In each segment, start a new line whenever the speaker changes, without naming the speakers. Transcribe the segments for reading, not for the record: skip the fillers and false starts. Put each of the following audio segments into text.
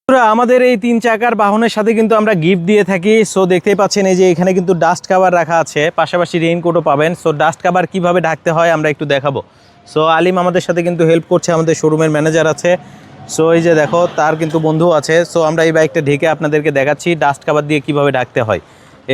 আমাদের এই 3 চাকার বাহনের সাথে কিন্তু আমরা গিফট দিয়ে থাকি। সো দেখতেই পাচ্ছেন এই যে এখানে কিন্তু ডাস্ট কভার রাখা আছে, পাশাপাশি রেইনকোটও পাবেন। সো ডাস্ট কভার কিভাবে ঢাকতে হয় আমরা একটু দেখাবো। সো আলিম আমাদের সাথে কিন্তু হেল্প করছে, আমাদের শোরুমের ম্যানেজার আছে। সো এই যে দেখো তার কিন্তু বন্ধু আছে। সো আমরা এই বাইকটা ঢেকে আপনাদেরকে দেখাচ্ছি ডাস্ট কভার দিয়ে কিভাবে ঢাকতে হয়।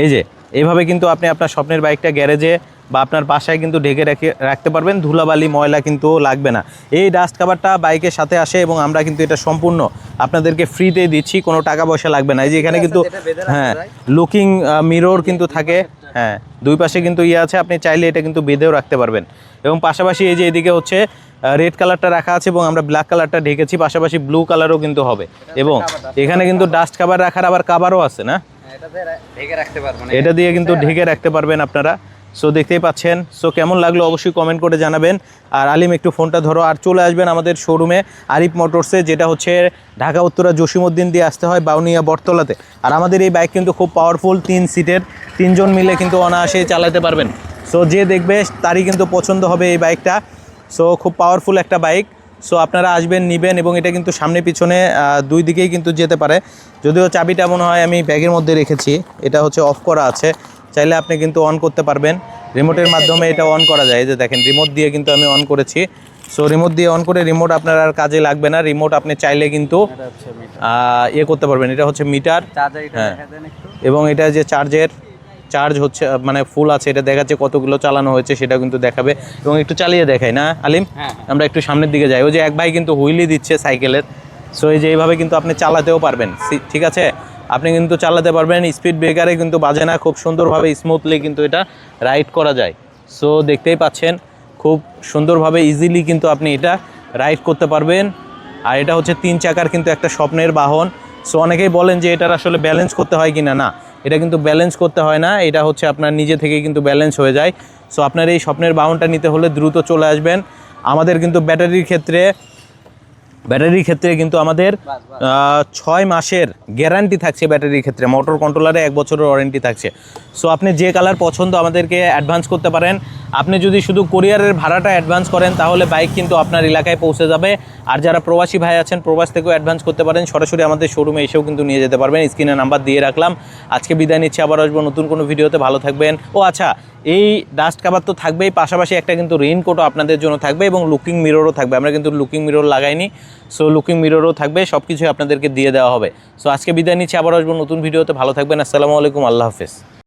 এই যে এইভাবে কিন্তু আপনি আপনার স্বপ্নের বাইকটা গ্যারেজে বা আপনার বাসায় কিন্তু ঢেকে রাখতে পারবেন, ধুলাবালি ময়লা কিন্তু লাগবে না। এই ডাস্ট কভারটা বাইকের সাথে আসে এবং আমরা কিন্তু এটা সম্পূর্ণ আপনাদেরকে ফ্রিতে দিচ্ছি, কোনো টাকা পয়সা লাগবে না। এই যে এখানে কিন্তু হ্যাঁ লুকিং মিরর কিন্তু থাকে, হ্যাঁ দুই পাশে কিন্তু আছে, আপনি চাইলে এটা কিন্তু বেঁধেও রাখতে পারবেন। এবং পাশাপাশি এই যে এদিকে হচ্ছে রেড কালারটা রাখা আছে এবং আমরা ব্ল্যাক কালারটা ঢেকেছি, পাশাপাশি ব্লু কালারও কিন্তু হবে। এবং এখানে কিন্তু ডাস্ট কভার রাখার আবার কভারও আছে না, এটা দিয়ে কিন্তু ঢেকে রাখতে পারবেন আপনারা। সো দেখতেই পাচ্ছেন। সো কেমন লাগলো অবশ্যই কমেন্ট করে জানাবেন। আর আলিম একটু ফোনটা ধরো, আর চলে আসবেন আমাদের শোরুমে আরিফ মোটরসে, যেটা হচ্ছে ঢাকা উত্তরা জসিমউদ্দিন দিয়ে আসতে হয় বাউনিয়া বটতলাতে। আর আমাদের এই বাইক কিন্তু খুব পাওয়ারফুল, 3 সিটের, 3 জন মিলে কিন্তু অনায়াসেই চালাতে পারবেন। সো যে দেখবে তারই কিন্তু পছন্দ হবে এই বাইকটা। সো খুব পাওয়ারফুল একটা বাইক। সো আপনারা আসবেন, নেবেন। এবং এটা কিন্তু সামনে পিছনে দুই দিকেই কিন্তু যেতে পারে। যদিও চাবিটা মনে হয় আমি ব্যাগের মধ্যে রেখেছি, এটা হচ্ছে অফ করা আছে, চাইলে আপনি কিন্তু অন করতে পারবেন। রিমোটের মাধ্যমে এটা অন করা যায়। এই যে দেখেন রিমোট দিয়ে কিন্তু আমি অন করেছি। সো রিমোট দিয়ে অন করে, রিমোট আপনার আর কাজে লাগবে না, রিমোট আপনি চাইলে কিন্তু ইয়ে করতে পারবেন। এটা হচ্ছে মিটার, হ্যাঁ। এবং এটা যে চার্জ হচ্ছে মানে ফুল আছে, এটা দেখাচ্ছে কতগুলো চালানো হয়েছে সেটা কিন্তু দেখাবে। এবং একটু চালিয়ে দেখাই না আলিম, আমরা একটু সামনের দিকে যাই। ওই যে এক ভাই কিন্তু হুইলি দিচ্ছে সাইকেলের। সো এই যে এইভাবে কিন্তু আপনি চালাতেও পারবেন, ঠিক আছে, আপনি কিন্তু চালাতে পারবেন। স্পিড ব্রেকারে কিন্তু বাজে না, খুব সুন্দরভাবে স্মুথলি কিন্তু এটা রাইড করা যায়। সো দেখতেই পাচ্ছেন খুব সুন্দরভাবে ইজিলি কিন্তু আপনি এটা রাইড করতে পারবেন। আর এটা হচ্ছে 3 চাকার কিন্তু একটা স্বপ্নের বাহন। সো অনেকেই বলেন যে এটার আসলে ব্যালেন্স করতে হয় কিনা, না এটা কিন্তু ব্যালেন্স করতে হয় না, এটা হচ্ছে আপনার নিজে থেকেই কিন্তু ব্যালেন্স হয়ে যায়। সো আপনার এই স্বপ্নের বাহনটা নিতে হলে দ্রুত চলে আসবেন। আমাদের কিন্তু ব্যাটারির ক্ষেত্রে কিন্তু আমাদের 6 মাসের গ্যারান্টি থাকছে ব্যাটারির ক্ষেত্রে, মোটর কন্ট্রোলারে 1 বছরের ওয়ারেন্টি থাকছে। সো আপনি যে কালার পছন্দ আমাদেরকে অ্যাডভান্স করতে পারেন। আপনি যদি শুধু কুরিয়ারের ভাড়াটা অ্যাডভান্স করেন তাহলে বাইক কিন্তু আপনার এলাকায় পৌঁছে যাবে। আর যারা প্রবাসী ভাই আছেন প্রবাস থেকেও অ্যাডভান্স করতে পারেন, সরাসরি আমাদের শোরুমে এসেও কিন্তু নিয়ে যেতে পারবেন। স্ক্রিনে নাম্বার দিয়ে রাখলাম। আজকে বিদায় নিচ্ছি, আবার আসবো নতুন কোনো ভিডিওতে। ভালো থাকবেন। ও আচ্ছা, এই ডাস্ট কভার তো থাকবেই, পাশাপাশি একটা কিন্তু রেইনকোটও আপনাদের জন্য থাকবে এবং লুকিং মিররও থাকবে। আমরা কিন্তু লুকিং মিরর লাগাইনি, সো লুকিং মিররও থাকবে, সব কিছুই আপনাদেরকে দিয়ে দেওয়া হবে। সো আজকে বিদায় নিচ্ছি, আবার আসবো নতুন ভিডিওতে। ভালো থাকবেন। আসসালামু আলাইকুম, আল্লাহ হাফেজ।